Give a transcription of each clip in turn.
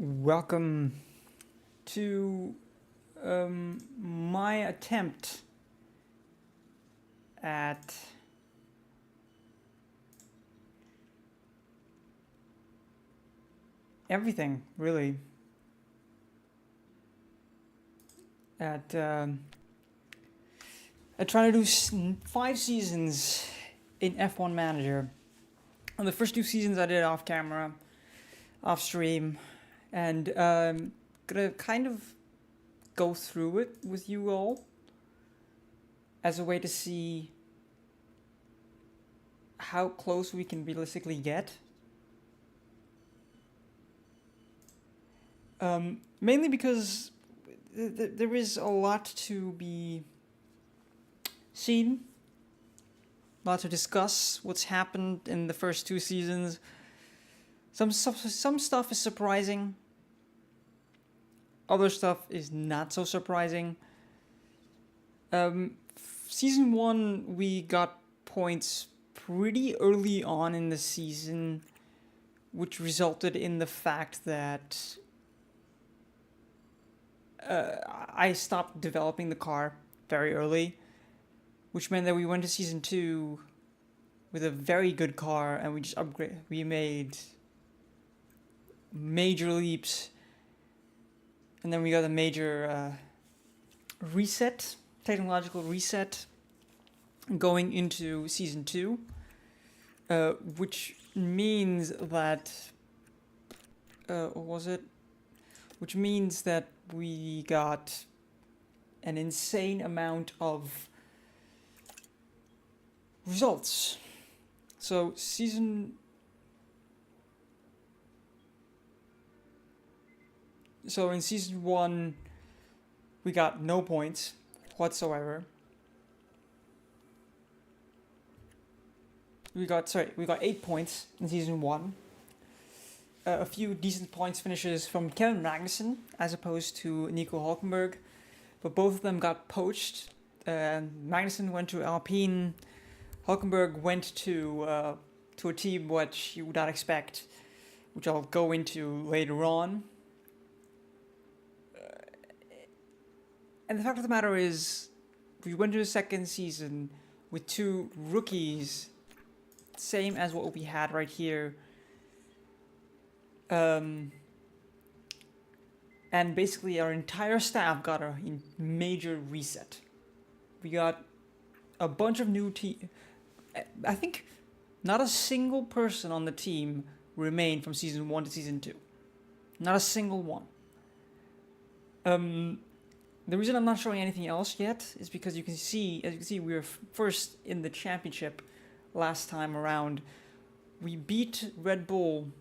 Welcome to my attempt at everything, really. At trying to do 5 seasons in F1 Manager. And the first 2 seasons I did off camera, off stream, and gonna kind of go through it with you all as a way to see how close we can realistically get. Mainly because there is a lot to be seen, a lot to discuss. What's happened in the first 2 seasons. Some stuff is surprising. Other stuff is not so surprising. Season 1, we got points pretty early on in the season, which resulted in the fact that I stopped developing the car very early, which meant that we went to season 2 with a very good car, and we just we made major leaps, and then we got a major technological reset, going into season 2, which means that what was it? Which means that we got an insane amount of results. So in season 1, we got no points whatsoever. We got 8 points in season 1. A few decent points finishes from Kevin Magnussen as opposed to Nico Hulkenberg, but both of them got poached. Magnussen went to Alpine. Hulkenberg went to a team which you would not expect, which I'll go into later on. And the fact of the matter is, we went to the second season with 2 rookies, same as what we had right here. And basically our entire staff got a major reset. We got a bunch of new I think not a single person on the team remained from season 1 to season 2. Not a single one. The reason I'm not showing anything else yet is because as you can see, we were first in the championship last time around. We beat Red Bull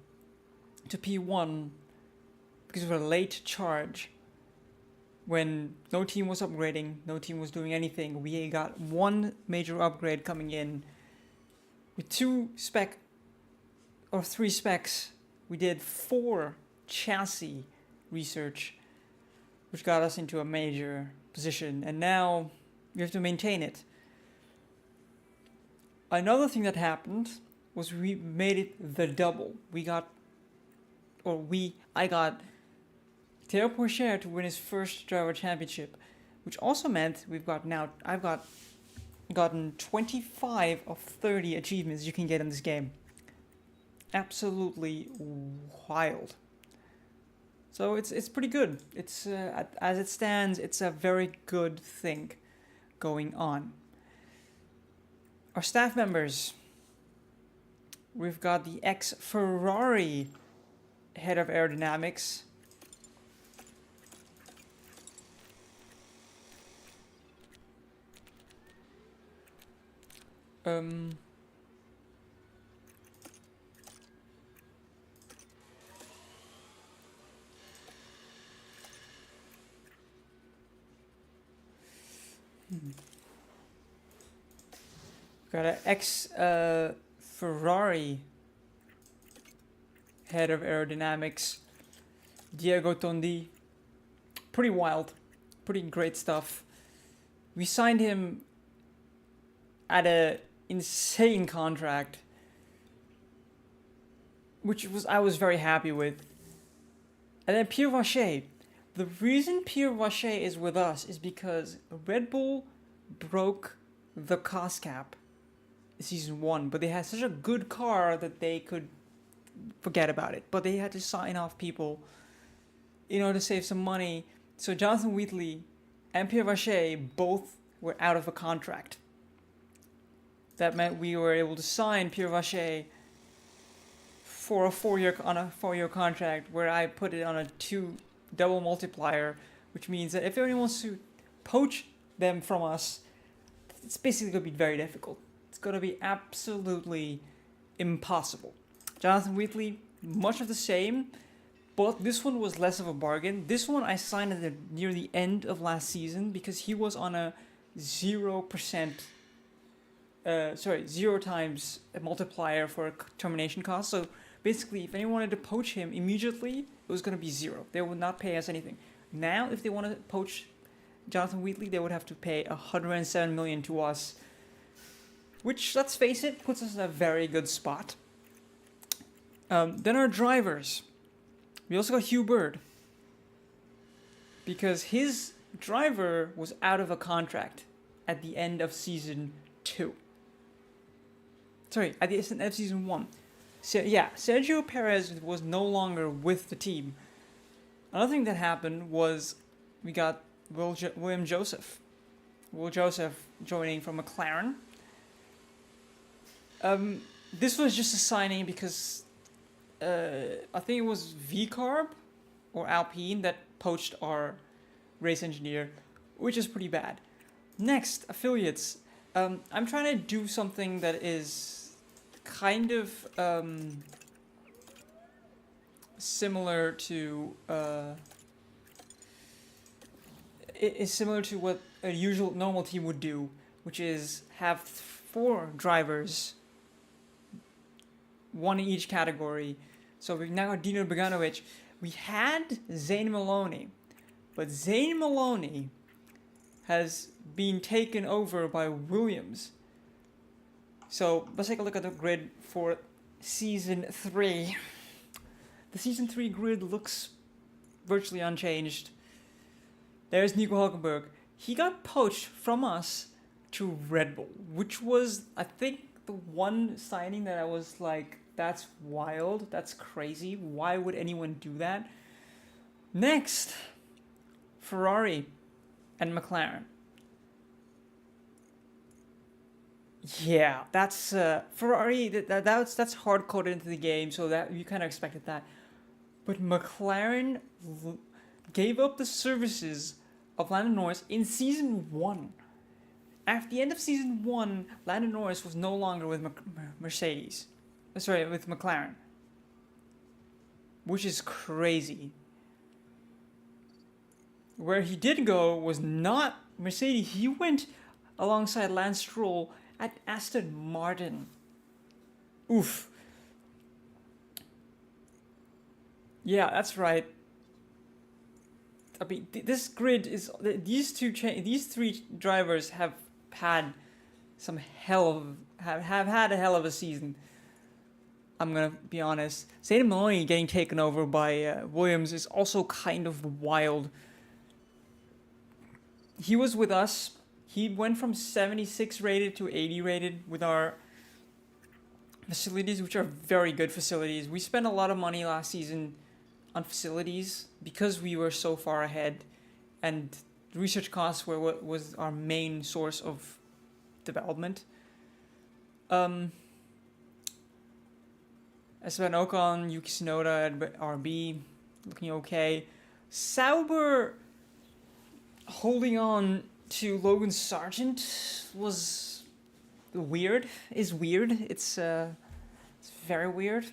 to P1 because of a late charge. When no team was upgrading, no team was doing anything, we got one major upgrade coming in. With 3 specs, we did 4 chassis research, which got us into a major position, and now we have to maintain it. Another thing that happened was we made it the double. I got Theo Pourchaire to win his first driver championship, which also meant I've gotten 25 of 30 achievements you can get in this game. Absolutely wild. So it's pretty good. It's as it stands, it's a very good thing going on. Our staff members. We've got the ex-Ferrari head of aerodynamics. Got an ex-Ferrari head of aerodynamics, Diego Tondi. Pretty wild, pretty great stuff. We signed him at an insane contract, which I was very happy with. And then Pierre Vacher. The reason Pierre Vacher is with us is because Red Bull broke the cost cap season 1, but they had such a good car that they could forget about it. But they had to sign off people in order to save some money. So Jonathan Wheatley and Pierre Vacher both were out of a contract. That meant we were able to sign Pierre Vacher for a 4-year contract, where I put it on a 2 double multiplier, which means that if anyone wants to poach them from us, it's basically going to be very difficult. It's going to be absolutely impossible. Jonathan Wheatley, much of the same, but this one was less of a bargain. This one I signed near the end of last season because he was on a 0%, 0 times a multiplier for a termination cost. So basically, if anyone wanted to poach him immediately, it was going to be 0. They would not pay us anything. Now, if they want to poach Jonathan Wheatley, they would have to pay $107 million to us, which, let's face it, puts us in a very good spot. Then our drivers. We also got Hugh Bird, because his driver was out of a contract at the end of season 2. Sorry, at the end of season 1. So yeah, Sergio Perez was no longer with the team. Another thing that happened was we got William Joseph. Will Joseph joining from McLaren. This was just a signing because I think it was VCarb or Alpine that poached our race engineer, which is pretty bad. Next, affiliates. I'm trying to do something that is kind of similar to what a normal team would do, which is have 4 drivers, 1 in each category. So we've now got Dino Beganovic. We had Zane Maloney, but Zane Maloney has been taken over by Williams. So let's take a look at the grid for season 3. The season 3 grid looks virtually unchanged. There's Nico Hulkenberg. He got poached from us to Red Bull, which was, I think, the one signing that I was like, that's wild, that's crazy. Why would anyone do that? Next, Ferrari and McLaren. Yeah, that's Ferrari. That's hard coded into the game, so that you kind of expected that. But McLaren gave up the services of Lando Norris in season 1. At the end of season 1, Lando Norris was no longer with with McLaren, which is crazy. Where he did go was not Mercedes. He went alongside Lance Stroll at Aston Martin. Oof. Yeah, that's right. I mean, this grid is these 3 drivers have had some have had a hell of a season. I'm gonna be honest. Zane Maloney getting taken over by Williams is also kind of wild. He was with us. He went from 76 rated to 80 rated with our facilities, which are very good facilities. We spent a lot of money last season on facilities because we were so far ahead, and research costs were what was our main source of development. Esteban Ocon, Yuki Tsunoda at RB, looking okay. Sauber holding on to Logan Sargent was weird. It's very weird.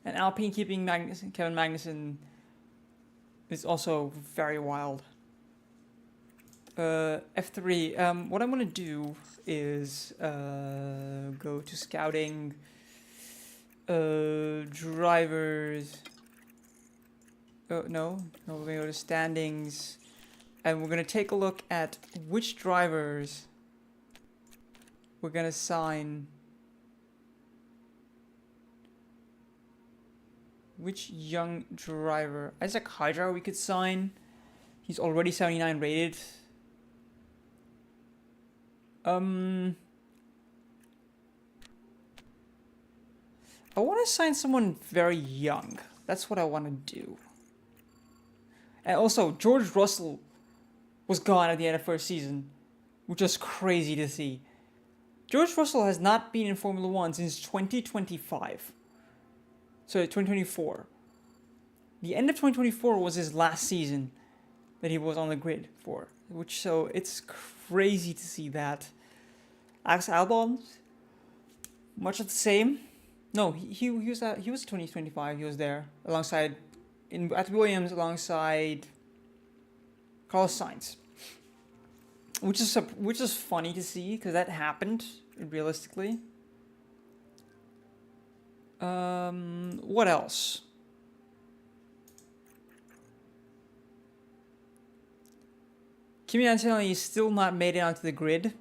And Alpine keeping Kevin Magnussen is also very wild. F3. What I'm gonna do is go to scouting. Drivers. No, we're gonna go to standings, and we're gonna take a look at which drivers we're gonna sign Which young driver? Isaac Hydra we could sign. He's already 79 rated. I want to sign someone very young. That's what I want to do. And also, George Russell was gone at the end of first season, which was crazy to see. George Russell has not been in Formula 1 since 2025. So 2024. The end of 2024 was his last season that he was on the grid for. So it's crazy to see that. Alex Albon, much of the same. No, he was 2025. He was there alongside at Williams alongside Carlos Sainz, which is funny to see because that happened realistically. What else? Kimi Antonelli is still not made it onto the grid,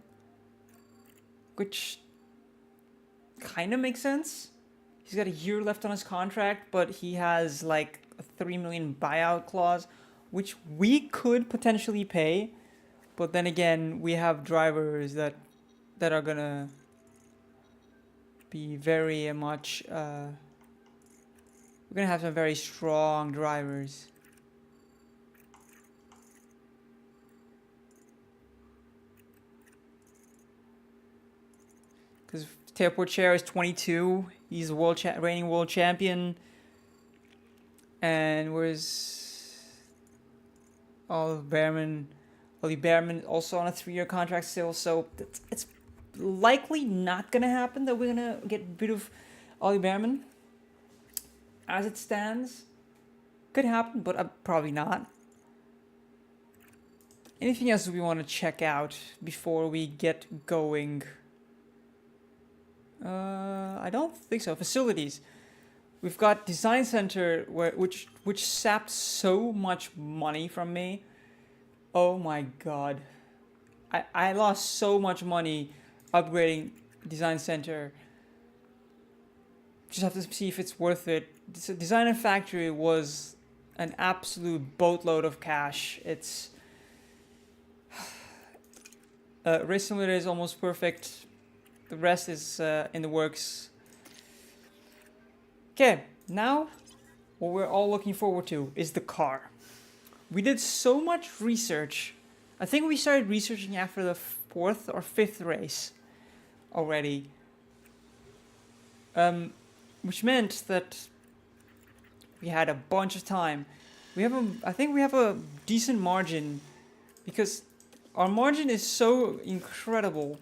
which kind of makes sense. He's got a year left on his contract, but he has like a 3 million buyout clause, which we could potentially pay. But then again, we have drivers that are gonna be very much. We're gonna have some very strong drivers. Because Teo Porcher is 22. He's a reigning world champion. And where's Ollie Behrman also on a 3-year contract still. So it's likely not going to happen that we're going to get rid of Ollie Behrman. As it stands. Could happen, but probably not. Anything else we want to check out before we get going? I don't think so. Facilities. We've got design center which sapped so much money from me. Oh my god. I lost so much money upgrading design center. Just have to see if it's worth it. Design and factory was an absolute boatload of cash. It's Race Simulator is almost perfect. The rest is in the works. Okay, now what we're all looking forward to is the car. We did so much research. I think we started researching after the 4th or 5th race already. Which meant that we had a bunch of time. I think we have a decent margin because our margin is so incredible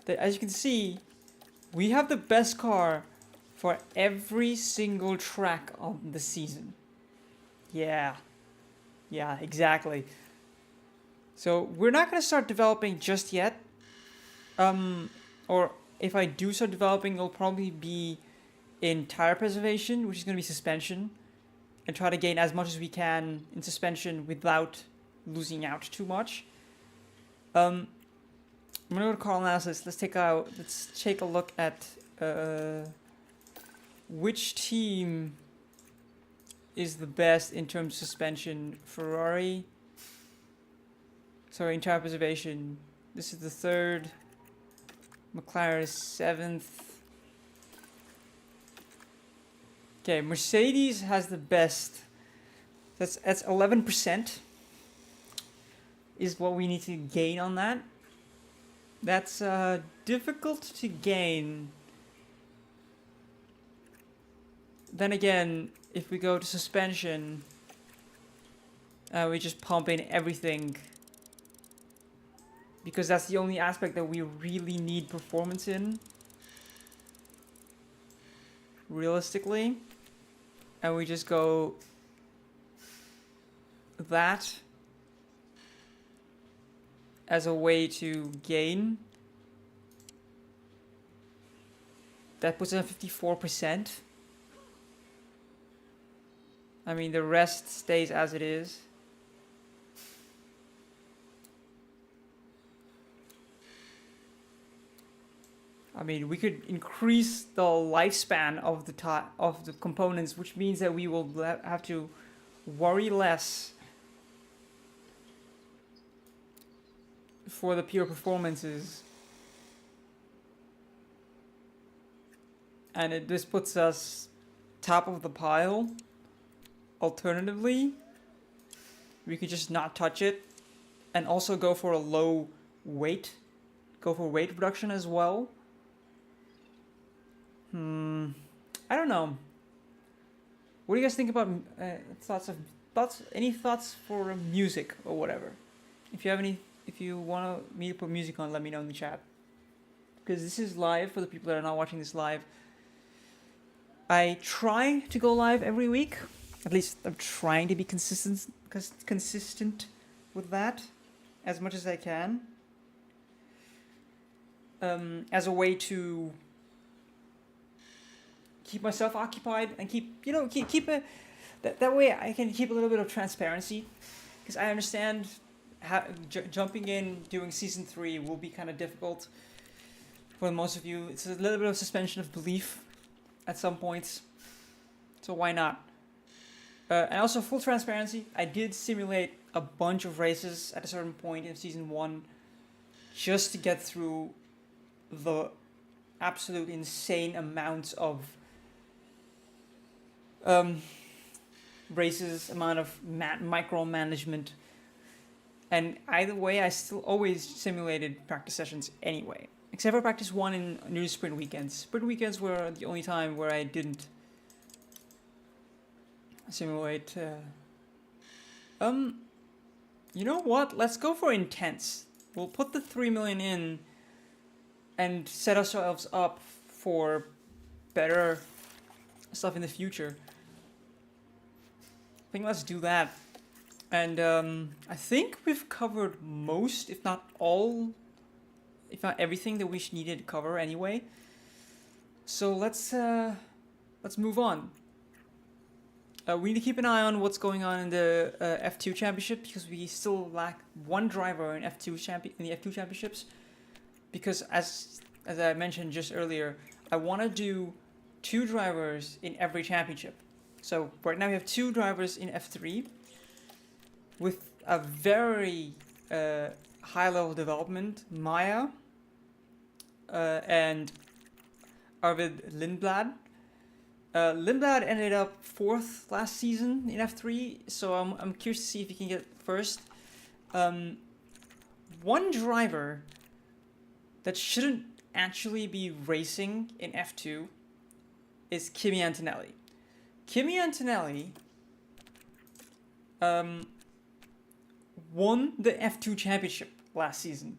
that, as you can see, we have the best car for every single track of the season. Yeah, exactly. So we're not going to start developing just yet. Or if I do start developing, it'll probably be in tire preservation, which is going to be suspension, and try to gain as much as we can in suspension without losing out too much. I'm gonna go to car analysis. Let's take a look at which team is the best in terms of suspension. Ferrari. Sorry, in tire preservation. This is the 3rd. McLaren is 7th. Okay, Mercedes has the best. That's 11%. Is what we need to gain on that. That's difficult to gain. Then again, if we go to suspension, we just pump in everything. Because that's the only aspect that we really need performance in. Realistically. And we just go that as a way to gain. That puts it at 54%. I mean, the rest stays as it is. I mean, we could increase the lifespan of the components, which means that we will have to worry less for the pure performances. And this puts us top of the pile. Alternatively, we could just not touch it and also go for a low weight. Go for weight reduction as well. I don't know. What do you guys think about thoughts? Any thoughts for music or whatever? If you want me to put music on, let me know in the chat. Because this is live for the people that are not watching this live. I try to go live every week. At least I'm trying to be consistent with that as much as I can. As a way to keep myself occupied and keep that way I can keep a little bit of transparency, because I understand jumping in doing season 3 will be kind of difficult for most of you. It's a little bit of suspension of belief at some points, so why not? And also, full transparency, I did simulate a bunch of races at a certain point in season 1 just to get through the absolute insane amounts of races, amount of micromanagement. And either way, I still always simulated practice sessions anyway. Except for practice 1 in new sprint weekends. Sprint weekends were the only time where I didn't simulate. You know what? Let's go for intense. We'll put the 3 million in and set ourselves up for better stuff in the future. I think let's do that. And I think we've covered most, if not all, if not everything that we needed to cover anyway. So let's move on. We need to keep an eye on what's going on in the F2 championship, because we still lack one driver in the F2 championships. Because as I mentioned just earlier, I want to do 2 drivers in every championship. So right now we have 2 drivers in F3 with a very high level of development, Maya and Arvid Lindblad. Lindblad ended up 4th last season in F3, so I'm curious to see if he can get first. One driver that shouldn't actually be racing in F2 is Kimi Antonelli. Kimi Antonelli won the F2 championship last season.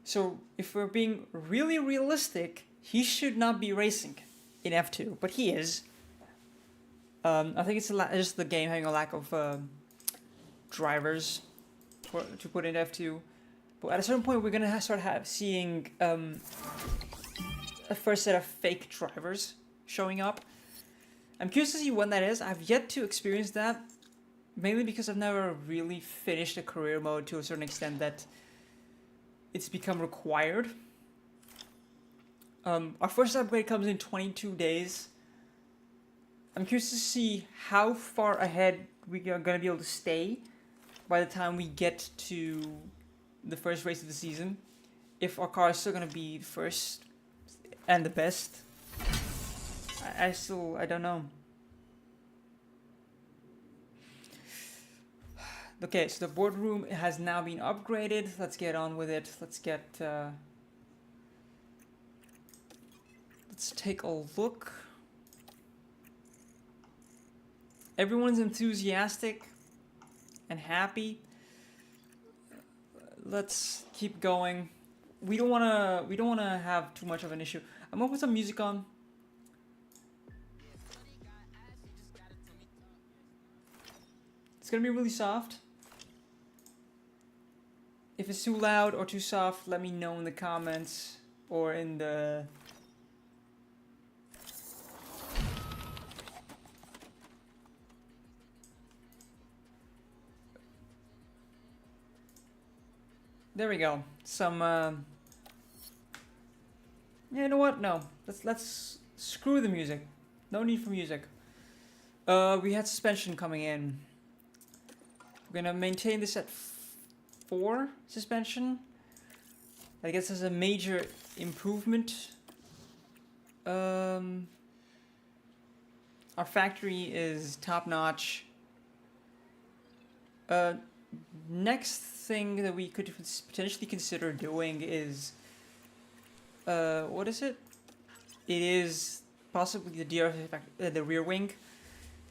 So if we're being really realistic, he should not be racing in F2, but he is. I think it's just the game having a lack of drivers to put in F2. But at a certain point, we're gonna start seeing a first set of fake drivers showing up. I'm curious to see when that is. I've yet to experience that, mainly because I've never really finished a career mode to a certain extent that it's become required. Our first upgrade comes in 22 days. I'm curious to see how far ahead we are going to be able to stay by the time we get to the first race of the season. If our car is still going to be the first and the best. I don't know. Okay, so the boardroom has now been upgraded. Let's get on with it. Let's take a look. Everyone's enthusiastic and happy. Let's keep going. We don't wanna have too much of an issue. I'm gonna put some music on. It's gonna be really soft. If it's too loud or too soft, let me know in the comments or in the... There we go. Some, Yeah, you know what? No. Let's screw the music. No need for music. We had suspension coming in. We're gonna maintain this at 4 suspension. I guess there's a major improvement. Our factory is top notch. Next thing that we could potentially consider doing is, what is it? It is possibly the DRS the rear wing.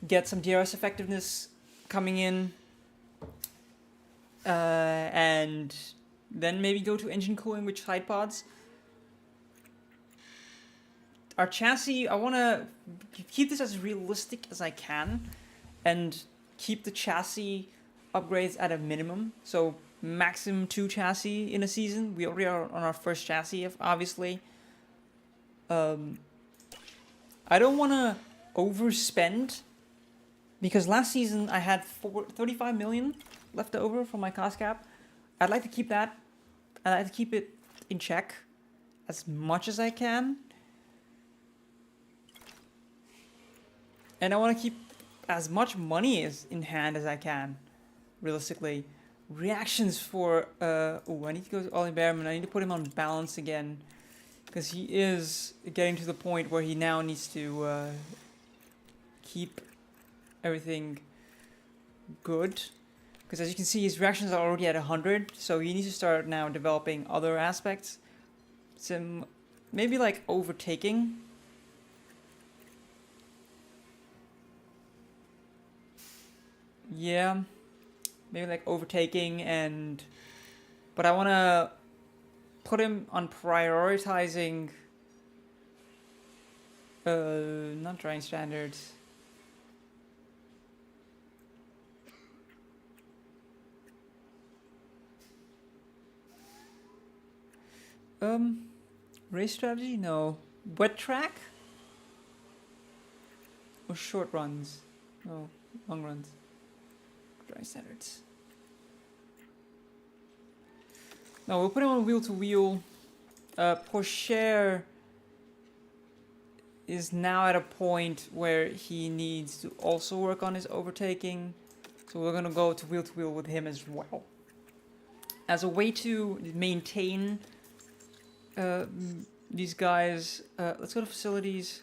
Get some DRS effectiveness coming in, and then maybe go to engine cooling with side pods. Our chassis, I want to keep this as realistic as I can, and keep the chassis upgrades at a minimum. So maximum 2 chassis in a season. We already are on our first chassis, obviously. I don't want to overspend, because last season I had 35 million left over from my cost cap. I'd like to keep that. I'd like to keep it in check as much as I can. And I want to keep as much money in hand as I can, realistically. Reactions for, I need to go to Ollie Behrman. I need to put him on balance again, because he is getting to the point where he now needs to keep everything good. Because as you can see, his reactions are already at 100, so he needs to start now developing other aspects. Some, maybe like overtaking. Yeah, maybe like overtaking, but I want to put him on prioritizing, not drawing standards. Race strategy? No. Wet track? Or short runs? No, long runs. Drawing standards. No, we'll put him on wheel to wheel. Porsche is now at a point where he needs to also work on his overtaking. So we're gonna go to wheel with him as well. As a way to maintain these guys, let's go to facilities.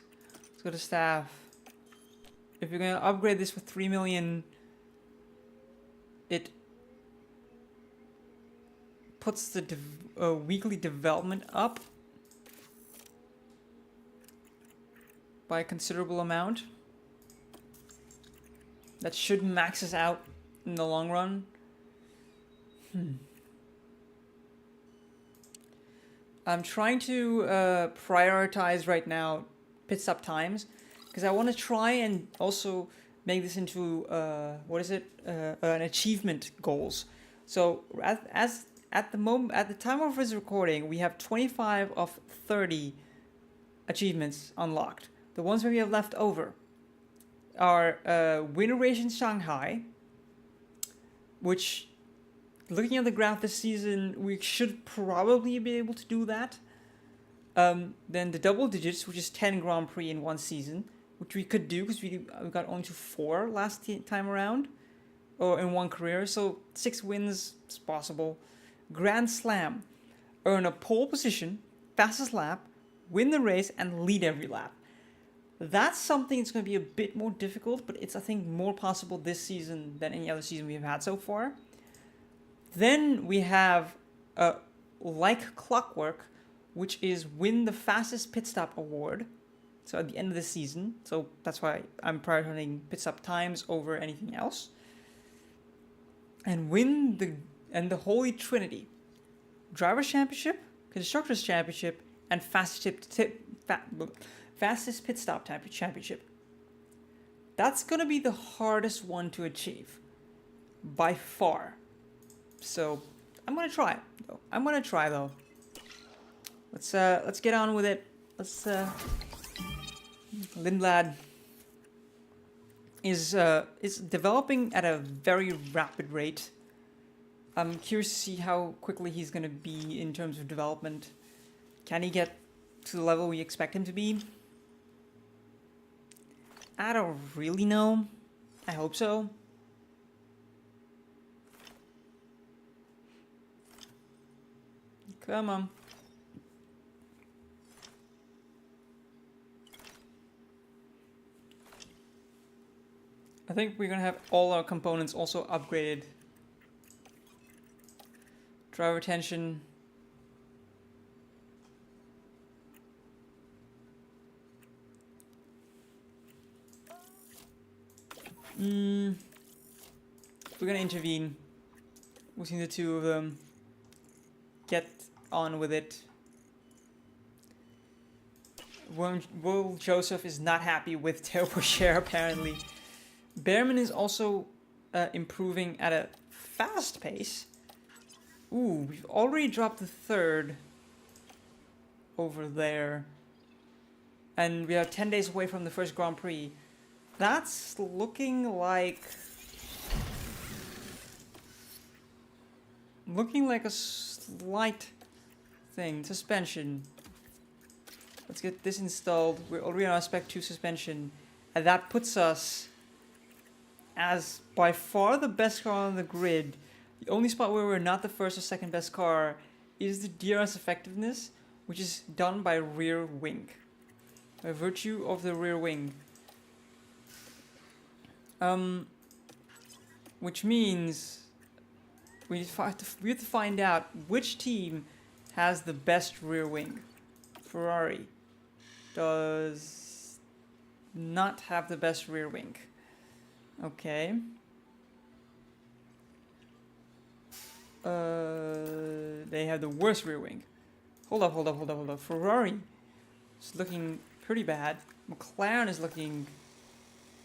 Let's go to staff. If you're gonna upgrade this for 3 million, it puts the weekly development up by a considerable amount. That should max us out in the long run. I'm trying to prioritize right now pit stop times, because I want to try and also make this into an achievement goals. So at the time of this recording, we have 25 of 30 achievements unlocked. The ones where we have left over are win race in Shanghai, which, looking at the graph this season, we should probably be able to do that. Then the double digits, which is 10 Grand Prix in one season, which we could do because we got only to 4 last time around, or in one career, so 6 wins is possible. Grand Slam, earn a pole position, fastest lap, win the race, and lead every lap. That's something that's going to be a bit more difficult, but it's, I think, more possible this season than any other season we've had so far. Then we have Like Clockwork, which is win the fastest pit stop award. So at the end of the season. So that's why I'm prioritizing pit stop times over anything else. And win the Holy Trinity: Drivers' Championship, Constructors' Championship, and Fastest Pit Stop Championship. That's gonna be the hardest one to achieve, by far. So I'm gonna try though. Let's get on with it. Lindblad is developing at a very rapid rate. I'm curious to see how quickly he's gonna be in terms of development. Can he get to the level we expect him to be? I don't really know. I hope so. Come on. I think we're gonna have all our components also upgraded. Driver tension. We're gonna intervene. We've seen the two of them. Get on with it. Will Joseph is not happy with Turbo Share apparently. Behrman is also improving at a fast pace. Ooh, we've already dropped the third over there. And we are 10 days away from the first Grand Prix. That's looking like a slight thing. Suspension. Let's get this installed. We're already on our Spec 2 suspension. And that puts us as by far the best car on the grid. The only spot where we're not the first or second best car is the DRS effectiveness, which is done by rear wing. By virtue of the rear wing. Which means we have to find out which team has the best rear wing. Ferrari does not have the best rear wing. Okay. They have the worst rear wing. Hold up. Ferrari is looking pretty bad. McLaren is looking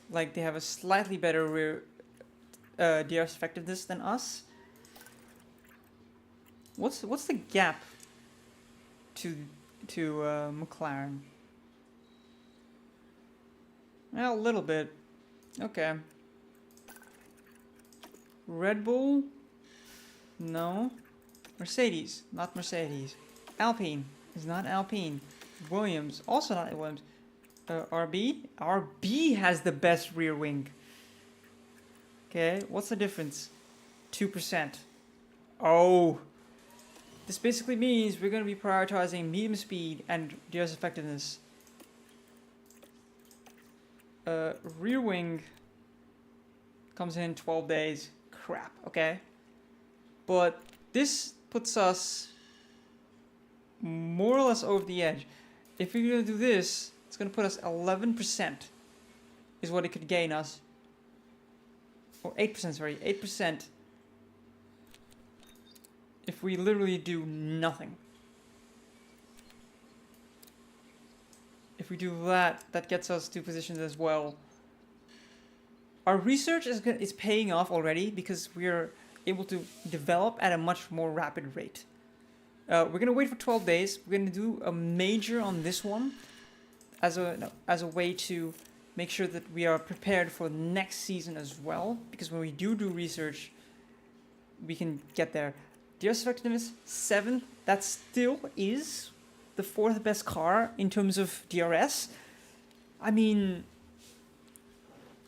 like they have a slightly better rear DRS effectiveness than us. What's the gap to McLaren? Well, a little bit. Okay. Red Bull? No. Mercedes? Not Mercedes. Alpine is not Alpine. Williams? Also not Williams. RB? RB has the best rear wing. Okay, what's the difference? 2%. Oh. This basically means we're going to be prioritizing medium speed and DRS effectiveness. Rear wing comes in 12 days. Crap, okay. But this puts us more or less over the edge. If we're going to do this, it's going to put us 11% is what it could gain us. Or 8%, sorry, 8%. If we literally do nothing. If we do that, that gets us 2 positions as well. Our research is paying off already because we're able to develop at a much more rapid rate. We're going to wait for 12 days. We're going to do a major on this one as a way to make sure that we are prepared for next season as well. Because when we do research, we can get there. DRS effectiveness 7. That still is the 4th best car in terms of DRS. I mean,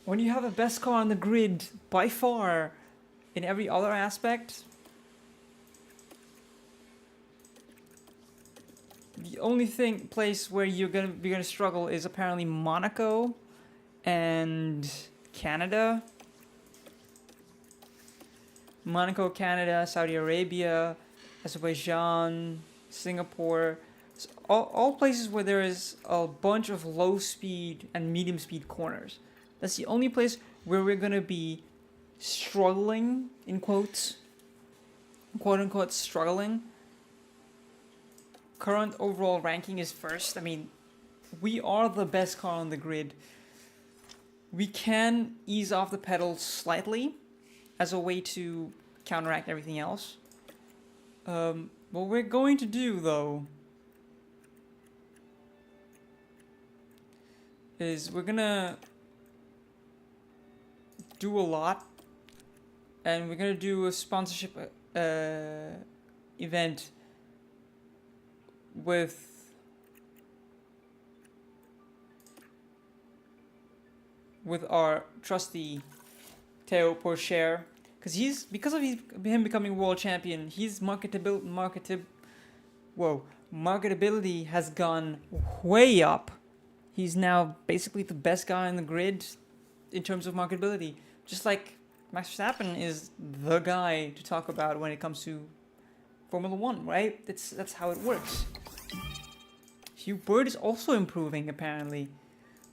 when you have a best car on the grid by far in every other aspect, the only place where you're gonna struggle is apparently Monaco and Canada. Monaco, Canada, Saudi Arabia, Azerbaijan, Singapore, so all places where there is a bunch of low speed and medium speed corners. That's the only place where we're gonna be struggling, in quotes, quote unquote struggling. Current overall ranking is first. I mean, we are the best car on the grid. We can ease off the pedals slightly as a way to counteract everything else. What we're going to do, though, is we're gonna do a lot, and we're gonna do a sponsorship event with with our trusty Theo Pourchaire, because of him becoming world champion, his marketability has gone way up. He's now basically the best guy on the grid in terms of marketability. Just like Max Verstappen is the guy to talk about when it comes to Formula 1, right? That's how it works. Hubert is also improving, apparently.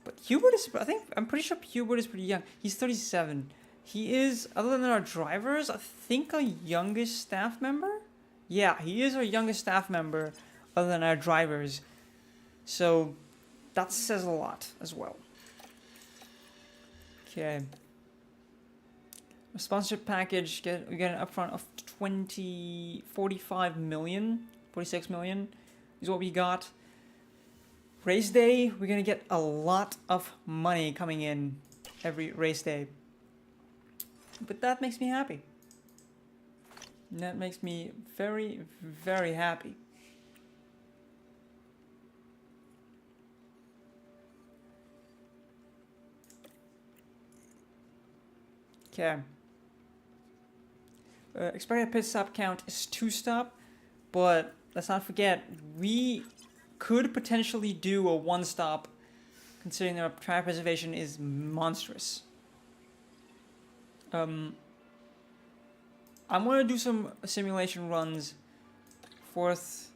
But Hubert is, I'm pretty sure Hubert is pretty young. He's 37. He is, other than our drivers, I think our youngest staff member? Yeah, he is our youngest staff member, other than our drivers. So, that says a lot as well. Okay. A sponsorship package, we get an upfront of 46 million is what we got. Race day, we're gonna get a lot of money coming in every race day. But that makes me happy. That makes me very, very happy. Okay. Expected pit stop count is 2 stop, but let's not forget, we could potentially do a 1 stop, considering our tire preservation is monstrous. I'm gonna do some simulation runs, 4th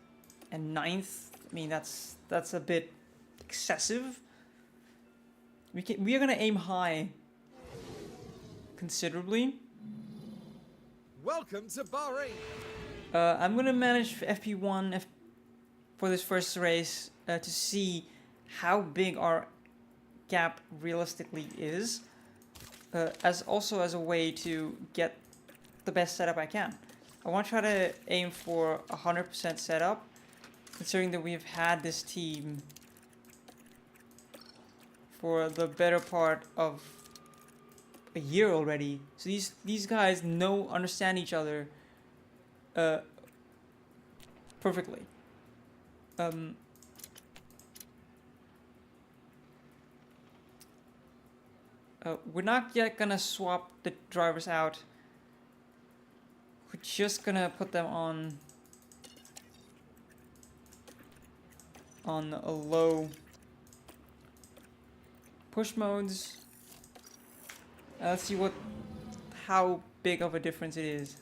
and 9th. I mean, that's a bit excessive. We are gonna aim high considerably. Welcome to Bahrain. I'm gonna manage FP1 for this first race to see how big our gap realistically is, as a way to get the best setup I can. I want to try to aim for 100% setup, considering that we've had this team for the better part of a year already. So these guys understand each other perfectly. We're not yet gonna swap the drivers out. We're just gonna put them on a low push modes. Let's see how big of a difference it is.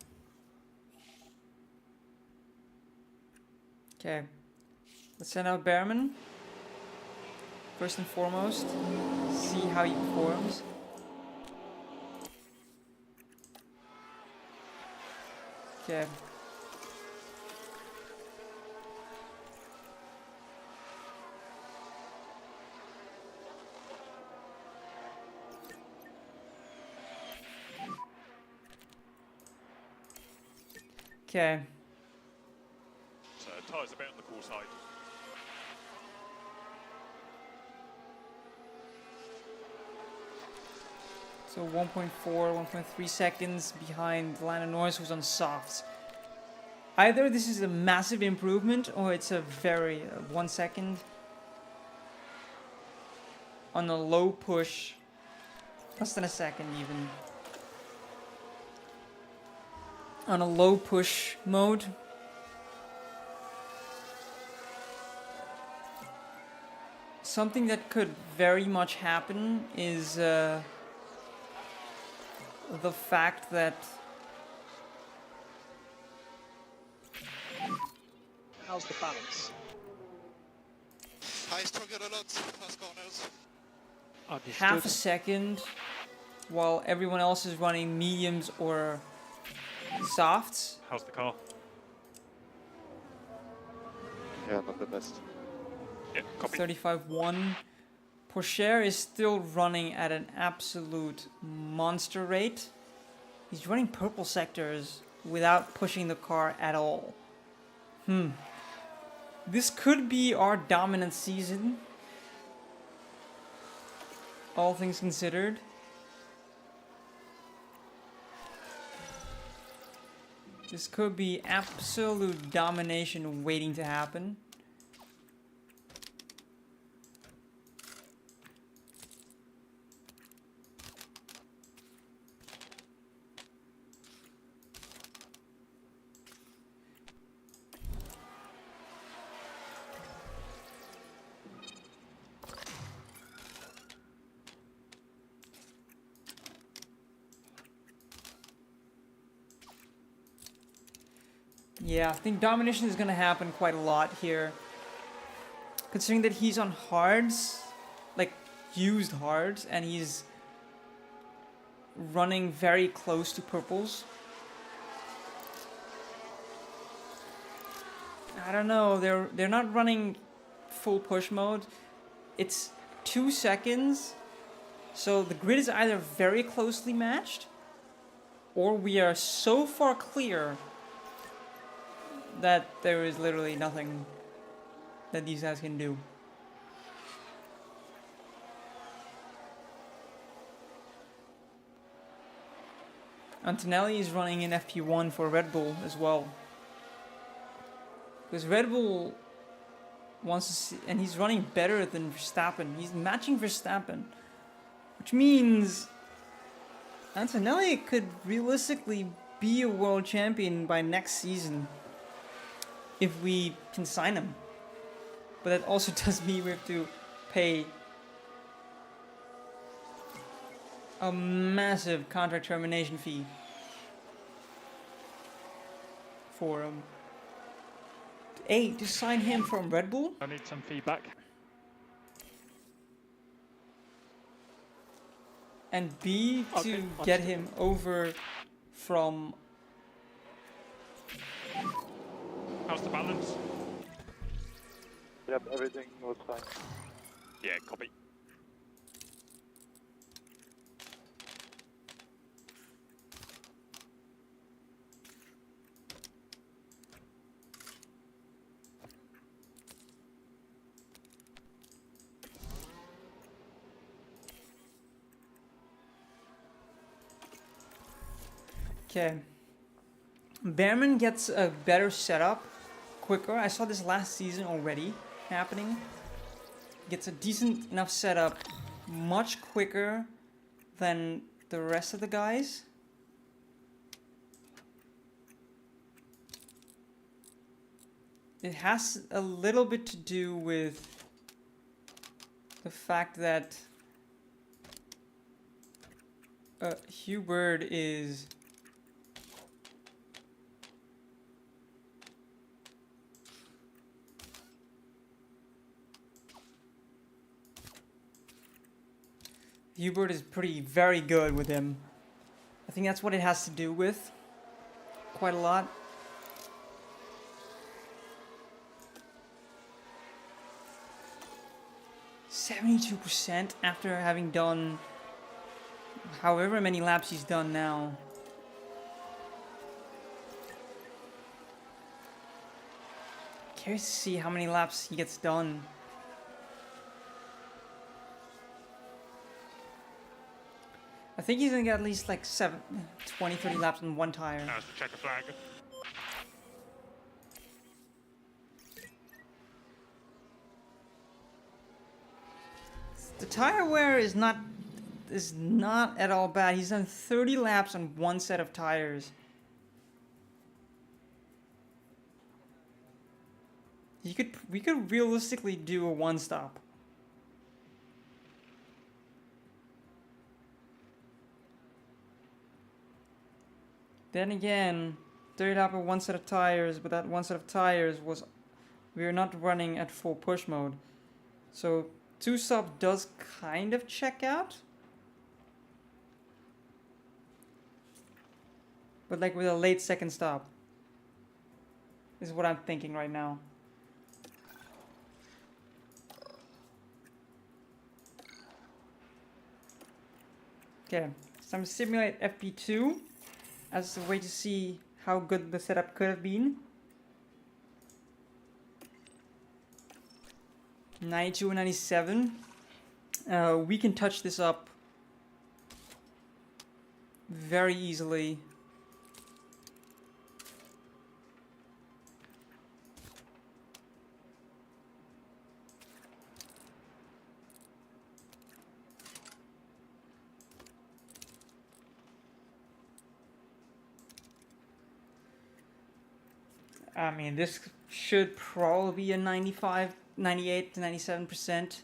Okay, let's send out Behrman first and foremost. See how he performs. Okay. Okay. So tyres about on the core side. So 1.4, 1.3 seconds behind Lando Norris, who's on softs. Either this is a massive improvement, or it's a very 1 second on a low push, less than a second even. On a low push mode. Something that could very much happen is the fact that how's the balance? I struggle a lot fast corners. Understood. half a second while everyone else is running mediums or softs. How's the car? Yeah, not the best. Yeah, copy. 35.1. Pourchaire is still running at an absolute monster rate. He's running purple sectors without pushing the car at all. This could be our dominant season, all things considered. This could be absolute domination waiting to happen. Yeah, I think domination is gonna happen quite a lot here. Considering that he's on hards, like used hards, and he's running very close to purples. I don't know, they're not running full push mode. It's 2 seconds, so the grid is either very closely matched, or we are so far clear that there is literally nothing that these guys can do. Antonelli is running in FP1 for Red Bull as well. Because Red Bull wants to see, and he's running better than Verstappen. He's matching Verstappen, which means Antonelli could realistically be a world champion by next season if we can sign him. But that also does mean we have to pay a massive contract termination fee for him. A, to sign him from Red Bull, I need some feedback. and B, to Okay, get understood. him over from... How's the balance? Yep, everything was fine. Yeah, copy. Okay. Behrman gets a better setup quicker. I saw this last season already happening. Gets a decent enough setup much quicker than the rest of the guys. It has a little bit to do with the fact that Hubert is very good with him. I think that's what it has to do with. Quite a lot. %72% after having done however many laps he's done now. Curious to see how many laps he gets done. I think he's gonna get at least like 20, 30 laps on one tire. How's the checker flag? The tire wear is not at all bad. He's done 30 laps on one set of tires. We could realistically do a one stop. Then again, 30 lap on one set of tires, but that one set of tires was, we are not running at full push mode. So 2 stop does kind of check out. But like with a late second stop. Is what I'm thinking right now. Okay, so I'm gonna simulate FP2 as a way to see how good the setup could have been. 92 and 97. We can touch this up very easily. I mean, this should probably be a 95, 98 to 97%.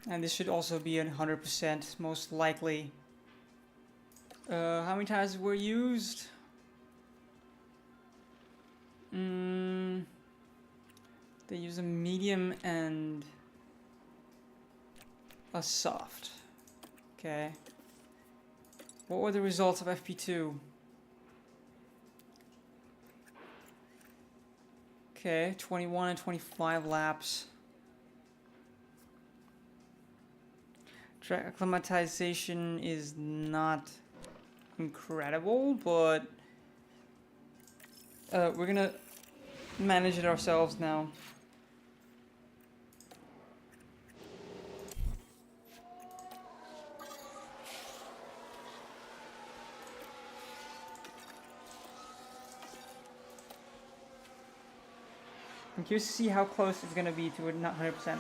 And this should also be 100% most likely. How many times were used? They use a medium and a soft. Okay. What were the results of FP2? Okay, 21 and 25 laps. Track acclimatization is not incredible, but we're gonna manage it ourselves now. I'm curious to see how close it's gonna be to it, not 100%.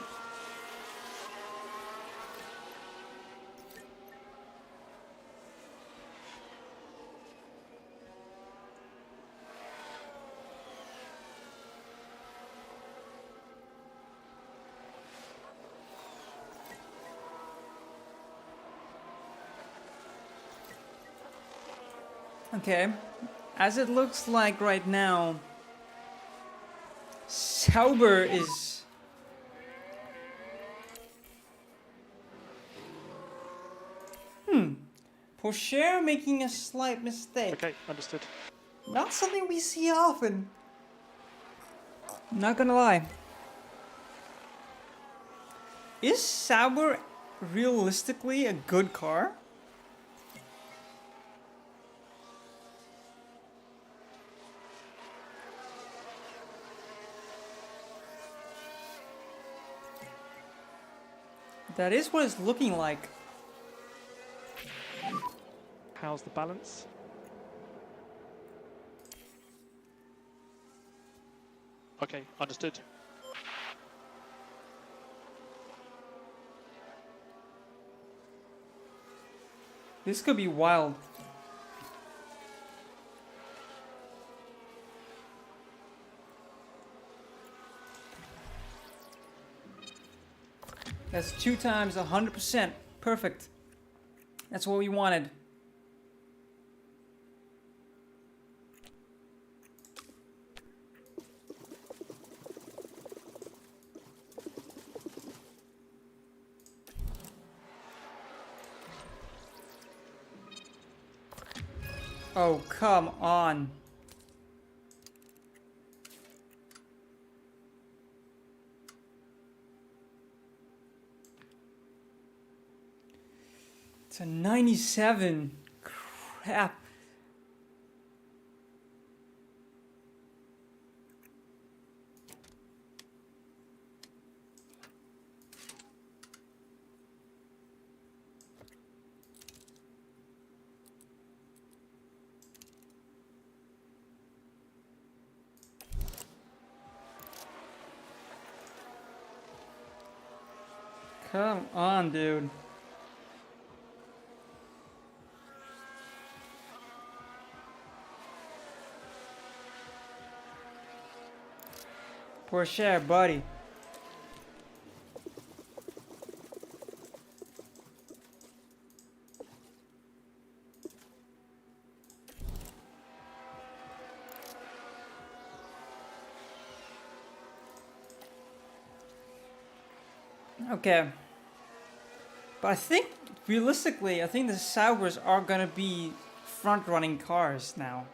Okay, as it looks like right now, Sauber is Porsche making a slight mistake. Okay, understood. Not something we see often. Not gonna lie. Is Sauber realistically a good car? That is what it's looking like. How's the balance? Okay, understood. This could be wild. That's 2 times 100%. Perfect. That's what we wanted. Oh, come on. It's a 97. Crap. Come on, dude. Porsche, buddy. Okay. But I think, realistically, I think the Saubers are gonna be front-running cars now.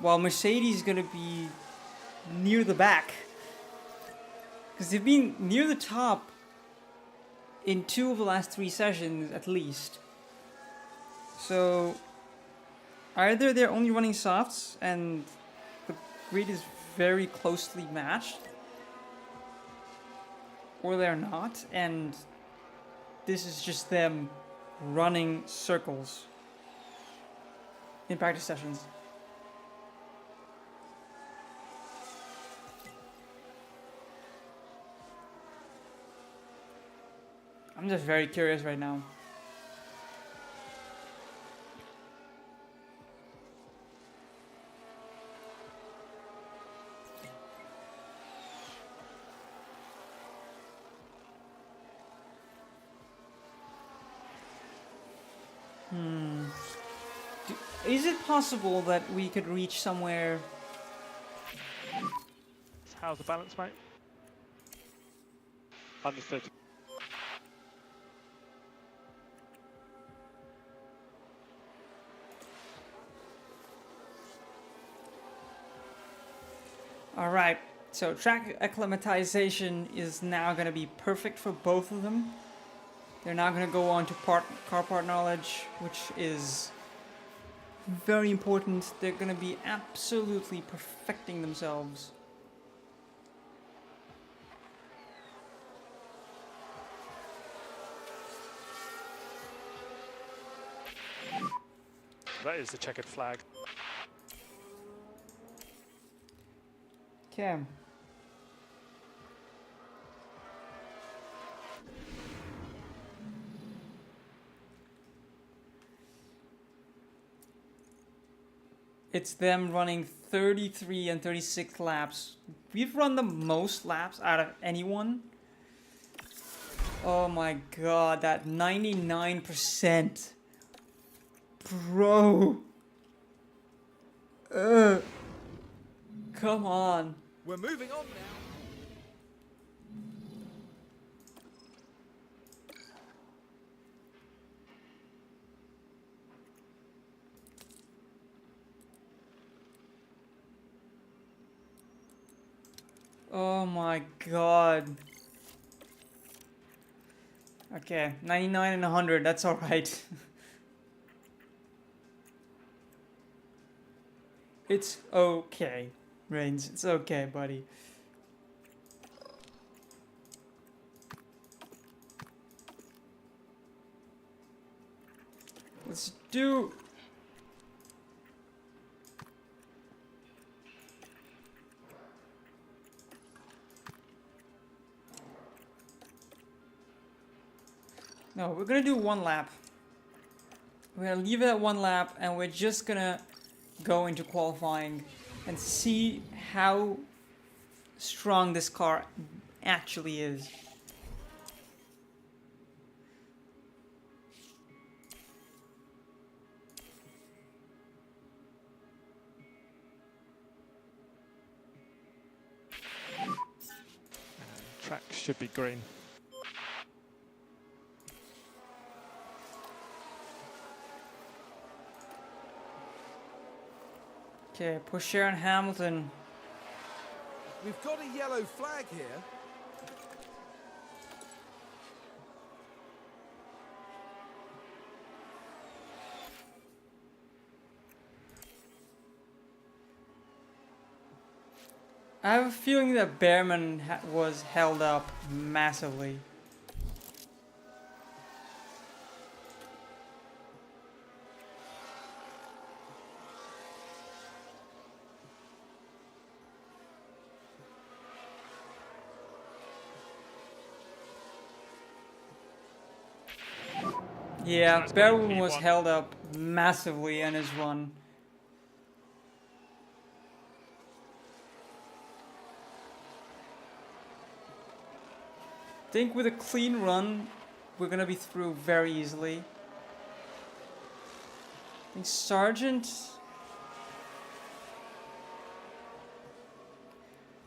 While Mercedes is gonna be near the back. Because they've been near the top in 2 of the last 3 sessions, at least. So, either they're only running softs and the grid is very closely matched, or they're not, and this is just them running circles in practice sessions. I'm just very curious right now. Is it possible that we could reach somewhere? How's the balance, mate? Understood. Alright, so track acclimatization is now going to be perfect for both of them. They're now going to go on to car part knowledge, which is very important. They're going to be absolutely perfecting themselves. That is the checkered flag. Okay. It's them running 33 and 36 laps. We've run the most laps out of anyone. Oh my god, that 99%. Bro. Come on. We're moving on now. Oh my god. Okay, 99 and 100, that's alright. It's okay, Reigns. It's okay, buddy. Let's do... No, we're gonna do one lap. We're gonna leave it at one lap, and we're just gonna go into qualifying and see how strong this car actually is. Track should be green. Okay, Porsche and Hamilton. We've got a yellow flag here. I have a feeling that Behrman was held up massively. Yeah, That's gonna Behrman keep was on. held up massively in his run. I think with a clean run, we're gonna be through very easily. I think Sargent...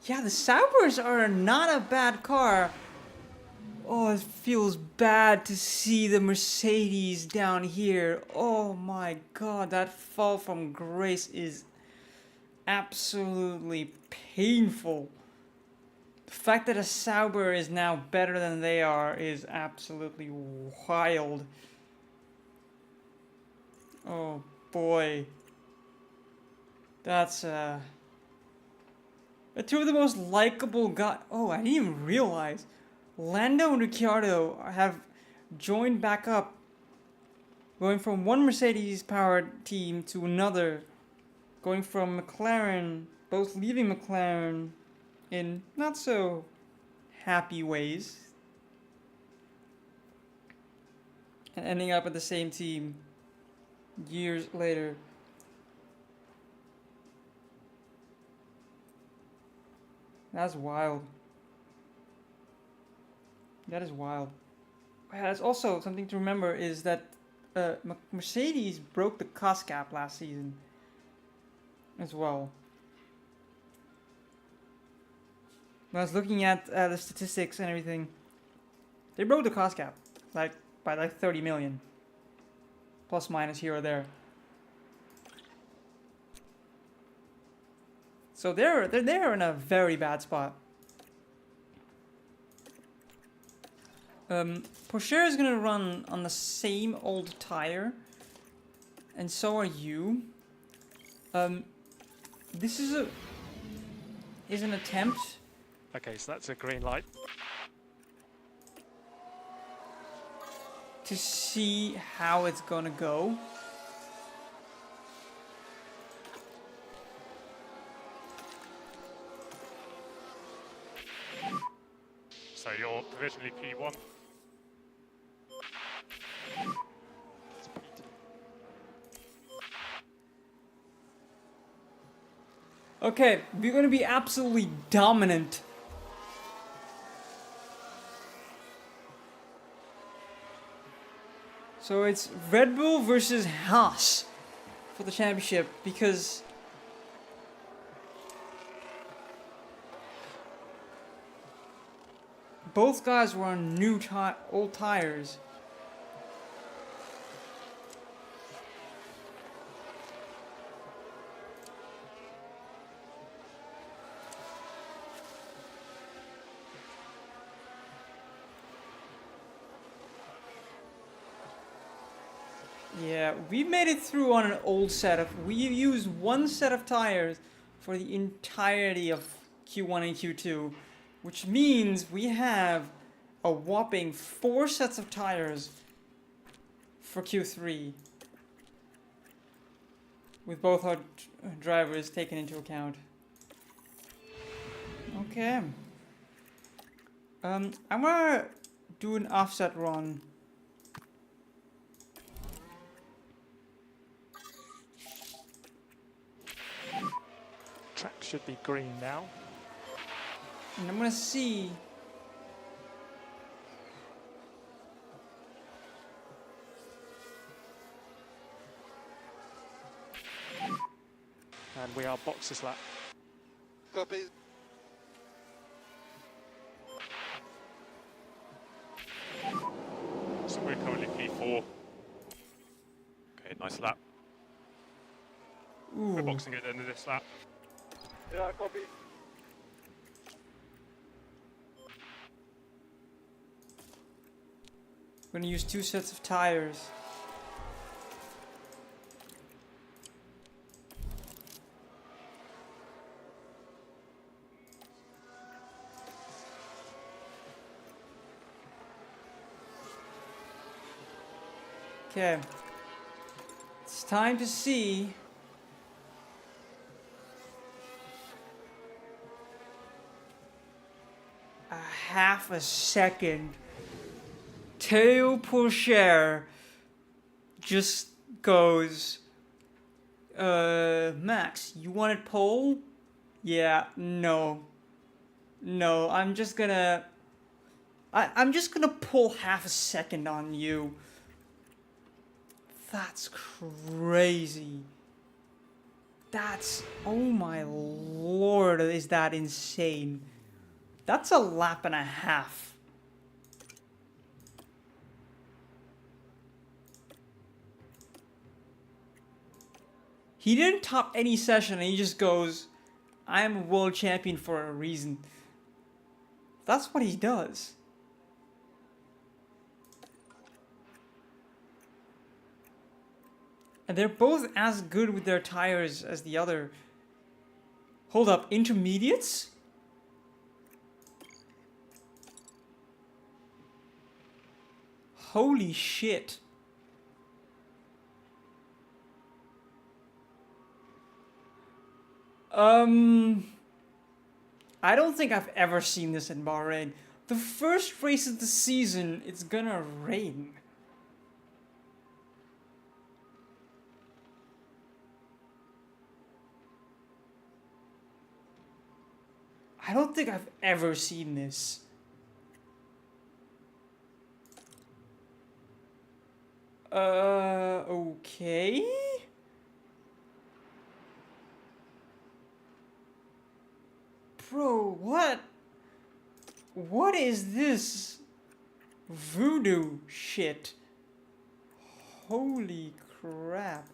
Yeah, the Saubers are not a bad car. Oh, it feels bad to see the Mercedes down here. Oh my god, that fall from grace is absolutely painful. The fact that a Sauber is now better than they are is absolutely wild. Oh boy. That's two of the most likable guys. Oh, I didn't even realize. Lando and Ricciardo have joined back up, going from one Mercedes-powered team to another, going from McLaren, both leaving McLaren in not so happy ways, and ending up at the same team years later. That's wild. That is wild. There's also something to remember is that Mercedes broke the cost cap last season as well. When I was looking at the statistics and everything, they broke the cost cap like by like 30 million, plus minus here or there. So they're in a very bad spot. Porsche is gonna run on the same old tire, and so are you. This is an attempt. Okay, so that's a green light. To see how it's gonna go. So you're provisionally P1. Okay, we're gonna be absolutely dominant. So it's Red Bull versus Haas for the championship because both guys were on old tires. Yeah, we made it through on an old setup. We used one set of tires for the entirety of Q1 and Q2, which means we have a whopping 4 sets of tires for Q3, with both our drivers taken into account. Okay. I'm gonna do an offset run. Track should be green now. And I'm gonna see. And we are boxes lap. Copy. So we're currently P4. Okay, nice lap. We're Ooh. boxing at the end of this lap. Yeah, copy. I'm gonna use 2 sets of tires. Okay. It's time to see a half a second. Teo Pourchaire just goes, Max, you wanted pole? Yeah, no. No, I'm just gonna pull half a second on you. That's crazy. That's, oh my lord, is that insane. That's a lap and a half. He didn't top any session and he just goes, I'm a world champion for a reason. That's what he does. And they're both as good with their tires as the other. Hold up, intermediates? Holy shit. I don't think I've ever seen this in Bahrain. The first race of the season, it's gonna rain. I don't think I've ever seen this. Okay. Bro, what? What is this voodoo shit? Holy crap.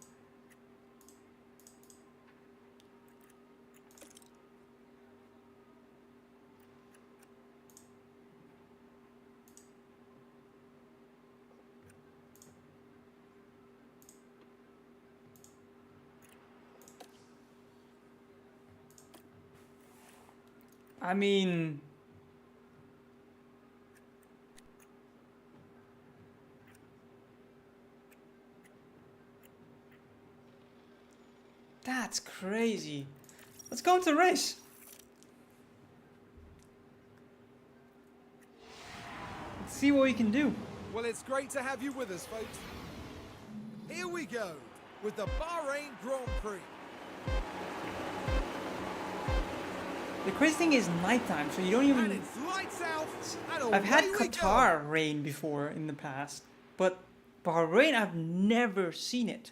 I mean, that's crazy. Let's go into the race. Let's see what we can do. Well, it's great to have you with us, folks. Here we go with the Bahrain Grand Prix. The crazy thing is nighttime, so you don't And even... it's lights out, and I've had away we go. Qatar rain before in the past, but Bahrain, I've never seen it.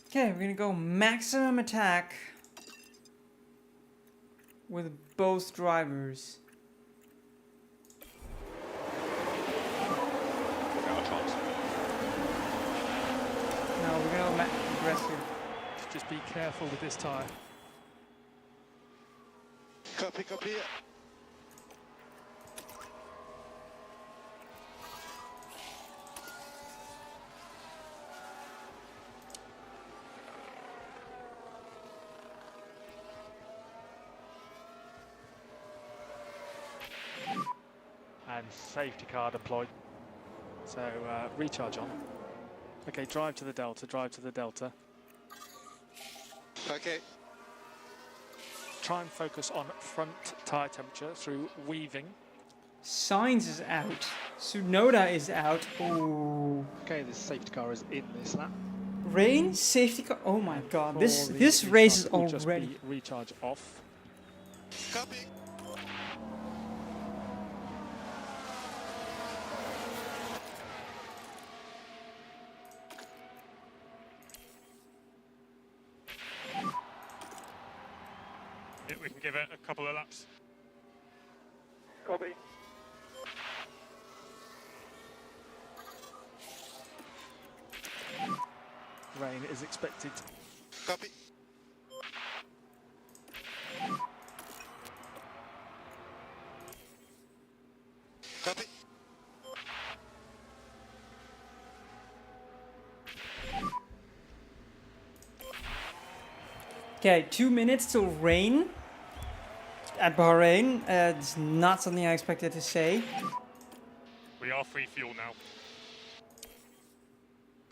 Okay, we're gonna go maximum attack with both drivers. Out of chance. No, we're gonna go aggressive. Just be careful with this tyre. Copy, copy. And safety car deployed. So recharge on. Okay, drive to the delta, drive to the delta. Okay. Try and focus on front tyre temperature through weaving. Sainz is out. Tsunoda is out. Oh. Okay, the safety car is in this lap. Rain, safety car. Oh my god, this For the this race is restart will just already. be recharge off. Copy. Yeah, we can give it a couple of laps. Copy. Rain is expected. Copy. Copy. Okay, 2 minutes till rain at Bahrain. It's not something I expected to say. We are free fuel now.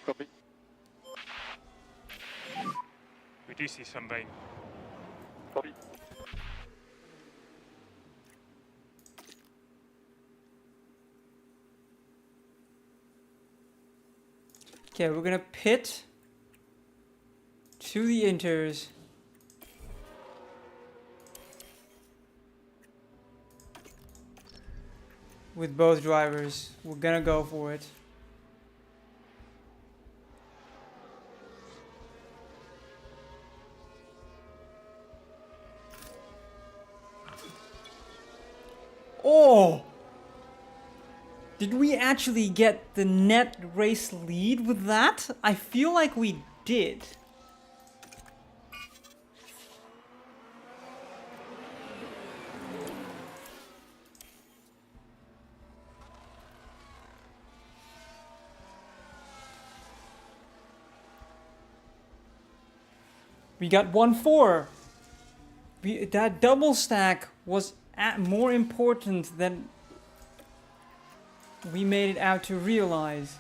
Copy. We do see some rain. Copy. Okay, we're gonna pit to the inters. With both drivers. We're gonna go for it. Oh! Did we actually get the net race lead with that? I feel like we did. We got 1-4. That double stack was more important than we made it out to realize.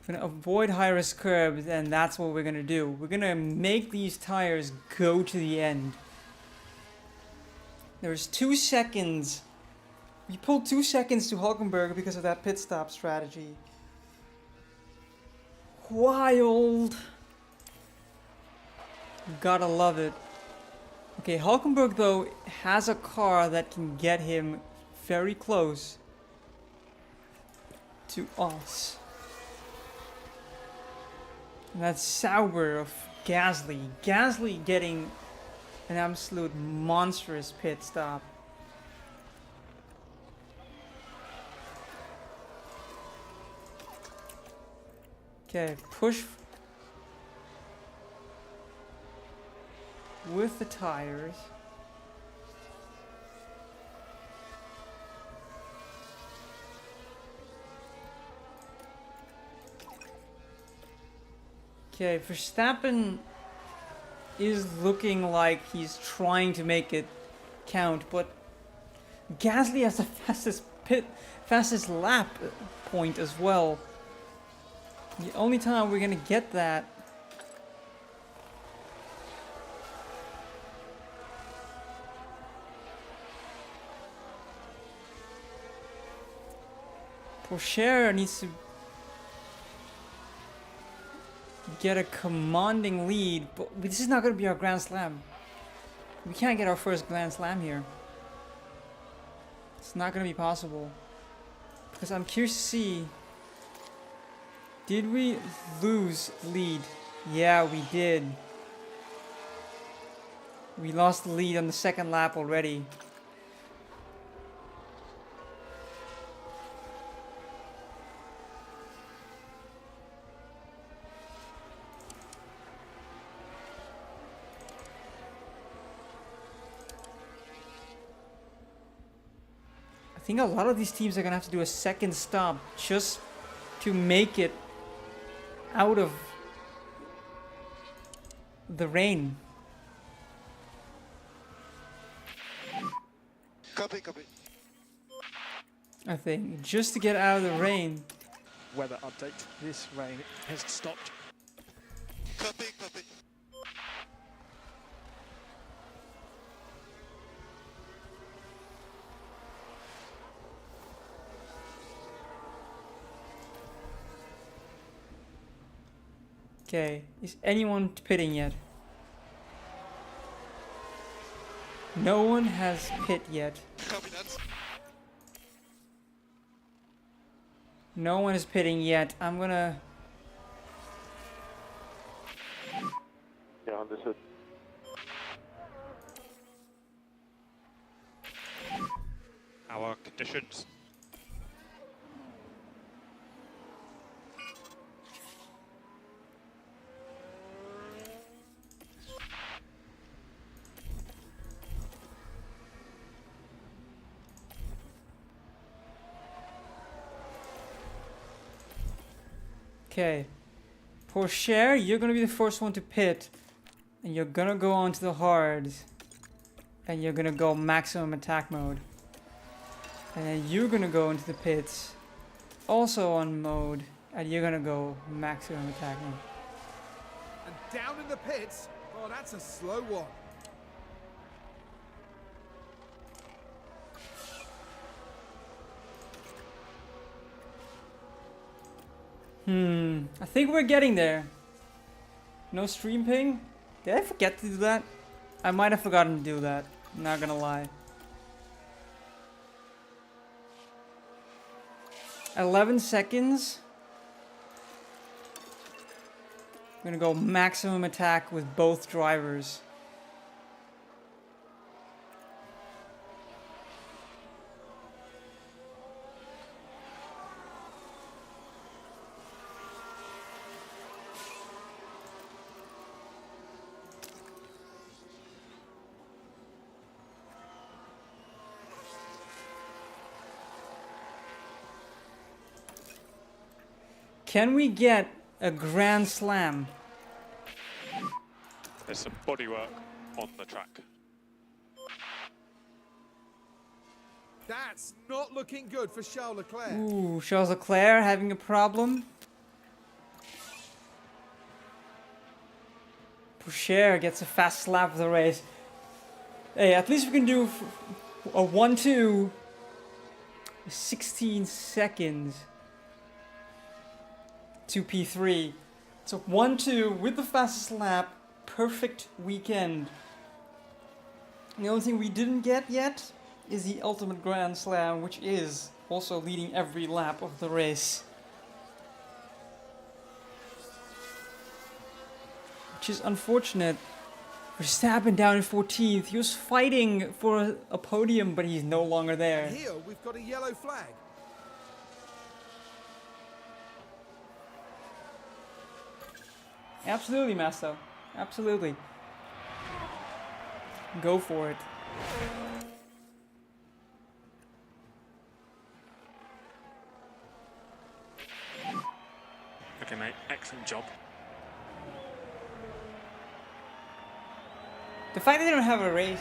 We're gonna avoid high risk curbs, and that's what we're gonna do. We're gonna make these tires go to the end. There's 2 seconds. We pulled 2 seconds to Hulkenberg because of that pit stop strategy. Wild. Gotta love it. Okay, Hulkenberg though has a car that can get him very close to us. And that's Sauber of Gasly. Gasly getting an absolute monstrous pit stop. Okay, push with the tires. Okay, Verstappen is looking like he's trying to make it count, but Gasly has the fastest lap point as well. The only time we're gonna get that Porsche needs to get a commanding lead, but this is not gonna be our Grand Slam. We can't get our first Grand Slam here. It's not gonna be possible. Because I'm curious to see, did we lose lead? Yeah, we did. We lost the lead on the second lap already. I think a lot of these teams are gonna have to do a second stop just to make it out of the rain. Copy, copy. I think just to get out of the rain. Weather update. This rain has stopped. Copy, copy. Okay, is anyone pitting yet? No one has pit yet. Copy that. No one is pitting yet. I'm gonna... Yeah, understood. Our conditions. Okay. Porsche, you're gonna be the first one to pit. And you're gonna go on to the hards. And you're gonna go maximum attack mode. And then you're gonna go into the pits. Also on mode. And you're gonna go maximum attack mode. And down in the pits. Oh, that's a slow one. I think we're getting there. No stream ping? Did I forget to do that? I might have forgotten to do that. Not gonna lie. 11 seconds. I'm gonna go maximum attack with both drivers. Can we get a Grand Slam? There's some bodywork on the track. That's not looking good for Charles Leclerc. Ooh, Charles Leclerc having a problem. Porsche gets a fast lap of the race. Hey, at least we can do a 1-2. 16 seconds to P3. So 1-2 with the fastest lap, perfect weekend. The only thing we didn't get yet is the ultimate Grand Slam, which is also leading every lap of the race. Which is unfortunate. Verstappen down in 14th. He was fighting for a podium, but he's no longer there. Here we've got a yellow flag. Absolutely, Masto. Absolutely. Go for it. Okay, mate. Excellent job. The fact that they don't have a race.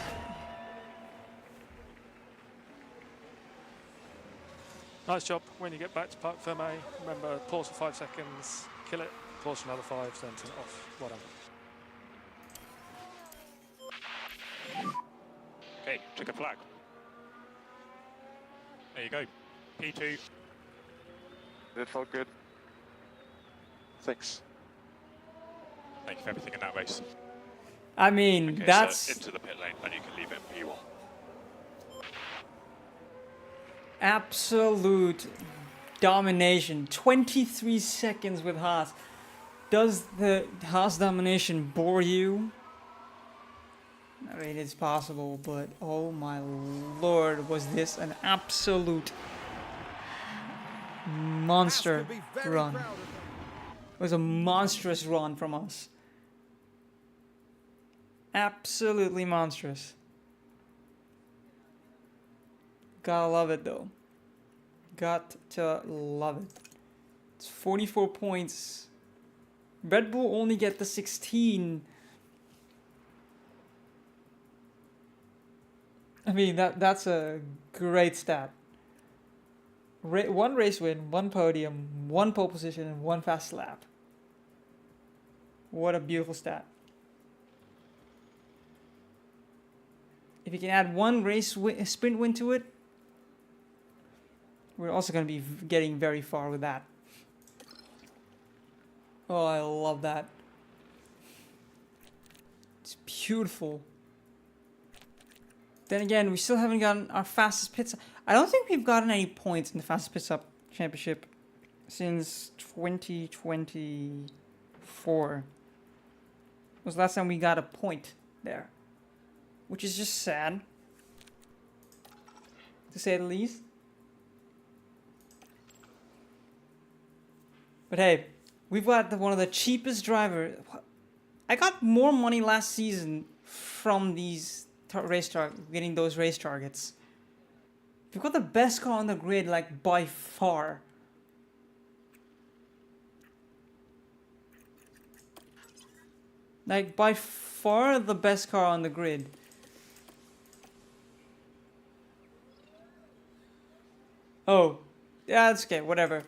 Nice job. When you get back to Parc Fermé, remember, pause for 5 seconds, kill it, pause for another 5, then turn it off. Well done. Okay, checker flag. There you go. P2. That felt good. Thanks. Thank you for everything in that race. I mean, Okay, that's so into the pit lane, and you can leave it for you all. absolute domination. 23 seconds with Haas. Does the Haas domination bore you? I mean, it's possible, but oh my lord, was this an absolute monster Haas could be very run. proud of them. It was a monstrous run from us. Absolutely monstrous. Gotta love it though. Got to love it. It's 44 points. Red Bull only get the 16. I mean, that's a great stat. One race win, one podium, one pole position, and one fast lap. What a beautiful stat. If you can add one sprint win to it, we're also going to be getting very far with that. Oh, I love that. It's beautiful. Then again, we still haven't gotten our fastest pit stop. I don't think we've gotten any points in the fastest pit stop championship since 2024. Was the last time we got a point there, which is just sad, to say the least. But hey, we've got one of the cheapest drivers. I got more money last season from these getting those race targets. We've got the best car on the grid, like by far. Like by far the best car on the grid. Oh, yeah, that's okay, whatever.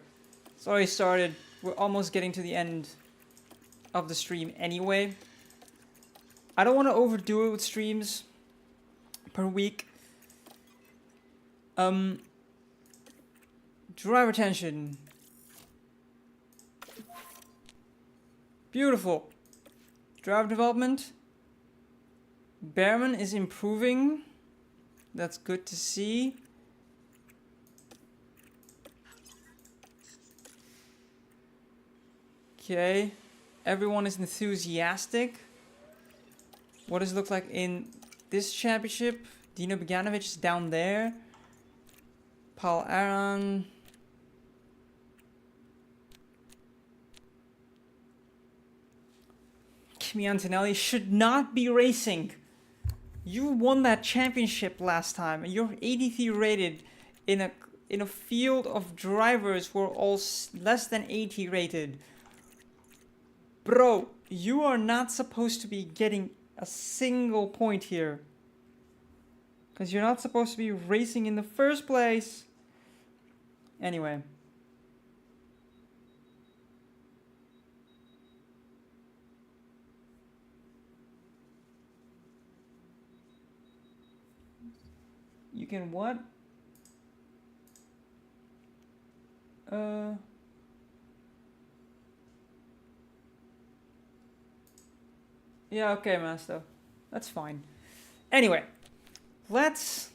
It's already started. We're almost getting to the end of the stream anyway. I don't want to overdo it with streams per week. Driver retention. Beautiful. Driver development. Behrman is improving. That's good to see. Okay. Everyone is enthusiastic. What does it look like in this championship? Dino Beganovic is down there. Paul Aron. Kimi Antonelli should not be racing. You won that championship last time, and you're 83 rated in a field of drivers who are all less than 80 rated. Bro, you are not supposed to be getting a single point here. Because you're not supposed to be racing in the first place. Anyway. You can what? Yeah, okay, Master. That's fine. Anyway, let's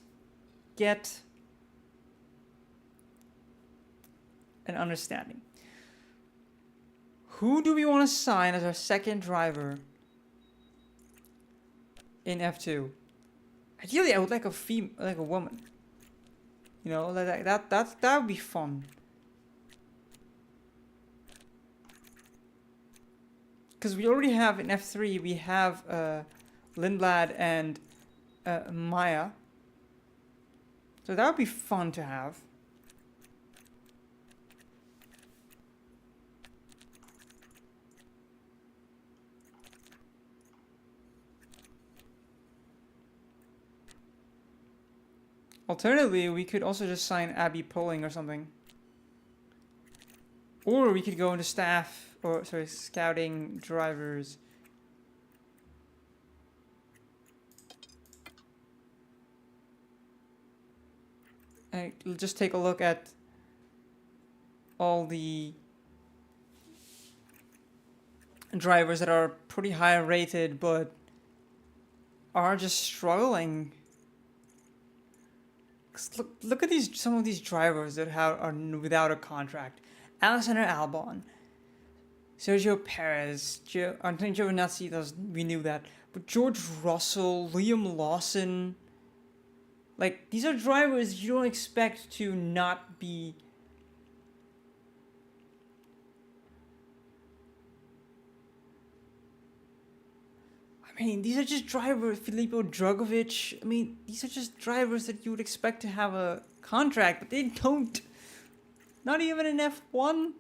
get an understanding. Who do we want to sign as our second driver in F2? Ideally, I would like like a woman. You know, that would be fun. Because we already have in F3, we have Lindblad and Maya. So that would be fun to have. Alternatively, we could also just sign Abby Poling or something. Or we could go into staff, or sorry, scouting drivers. And just take a look at all the drivers that are pretty high rated, but are just struggling. Look at some of these drivers that are without a contract. Alexander Albon, Sergio Perez, Antonio Giovinazzi, we knew that. But George Russell, Liam Lawson, like, these are drivers you don't expect to not be... I mean, these are just drivers, Filippo Drugovich. I mean, these are just drivers that you would expect to have a contract, but they don't. Not even in F1.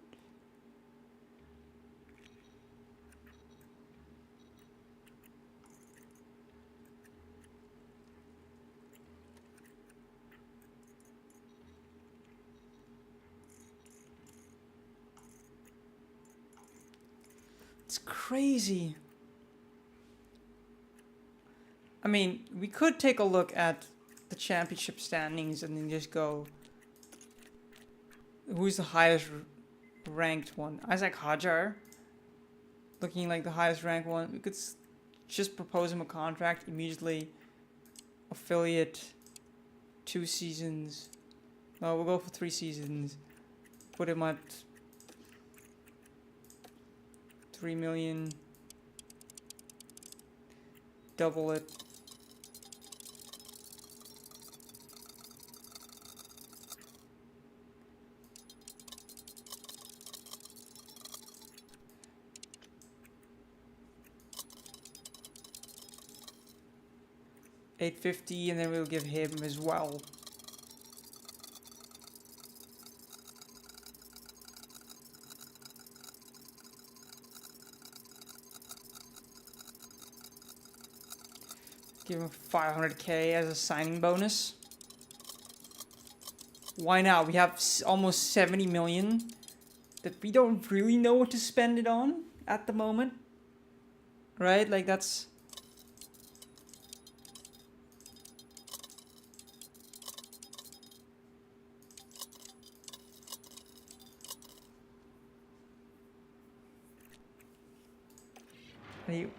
It's crazy. I mean, we could take a look at the championship standings and then just go, who's the highest ranked one? Isaac Hajar, looking like the highest ranked one. We could just propose him a contract immediately. Affiliate, 2 seasons. No, we'll go for 3 seasons. Put him at 3 million. Double it. $850, and then we'll give him as well. Give him 500k as a signing bonus. Why not? We have almost 70 million that we don't really know what to spend it on at the moment. Right? Like, that's...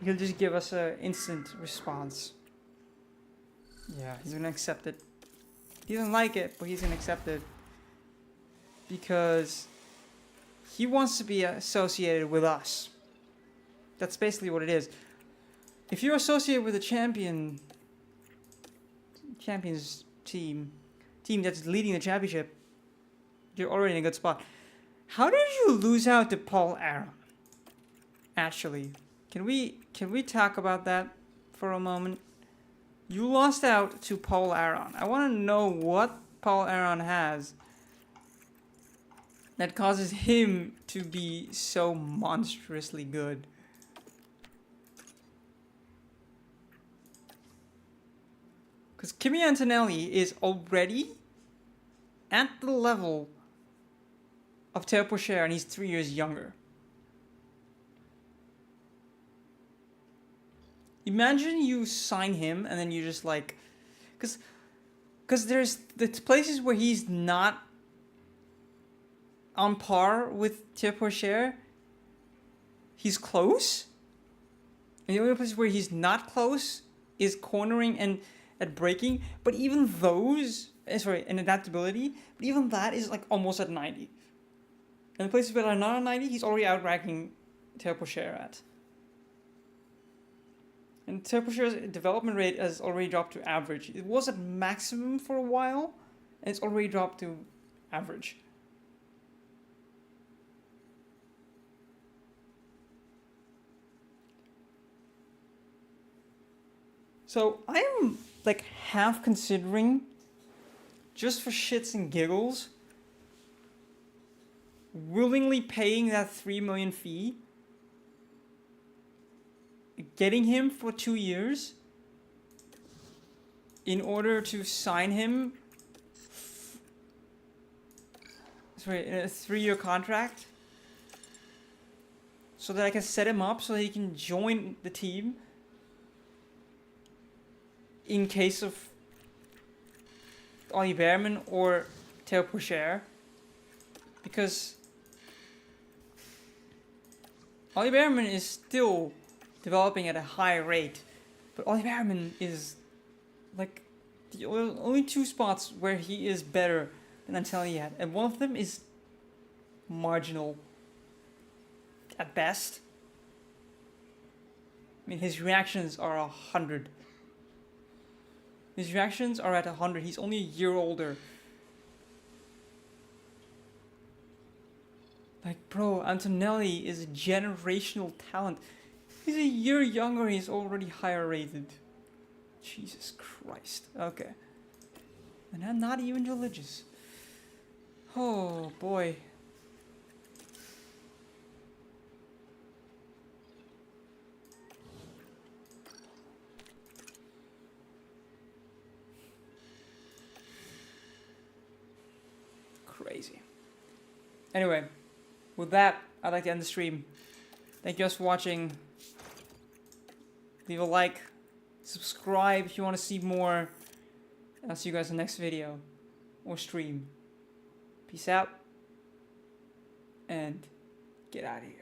He'll just give us an instant response. Yeah, he's gonna accept it. He doesn't like it, but he's gonna accept it. Because he wants to be associated with us. That's basically what it is. If you're associated with a champions team that's leading the championship, you're already in a good spot. How did you lose out to Paul Aron? Actually, can we talk about that for a moment? You lost out to Paul Aron. I want to know what Paul Aron has that causes him to be so monstrously good. Because Kimi Antonelli is already at the level of Théo Pourchaire, and he's 3 years younger. Imagine you sign him and then you just like... Because there's the places where he's not on par with Théo Pourchaire. He's close. And the only places where he's not close is cornering and at braking. But even those, and adaptability, but even that is like almost at 90. And the places that are not at 90, he's already out-ranking Théo Pourchaire at. And Théo Pourchaire's development rate has already dropped to average. It was at maximum for a while, and it's already dropped to average. So I am like half considering, just for shits and giggles, willingly paying that 3 million fee, getting him for 2 years, in order to sign him in a 3-year contract, so that I can set him up so that he can join the team in case of Ollie Behrman or Théo Pourchaire. Because Ollie Behrman is still developing at a high rate, but Ollie Behrman is like the only 2 spots where he is better than Antelliat, and one of them is marginal at best. I mean, his reactions are 100. His reactions are at 100. He's only a year older. Like, bro, Antonelli is a generational talent. He's a year younger, he's already higher rated. Jesus Christ. Okay. And I'm not even religious. Oh, boy. Crazy. Anyway, with that, I'd like to end the stream. Thank you guys for watching. Leave a like, subscribe if you want to see more. And I'll see you guys in the next video or stream. Peace out and get out of here.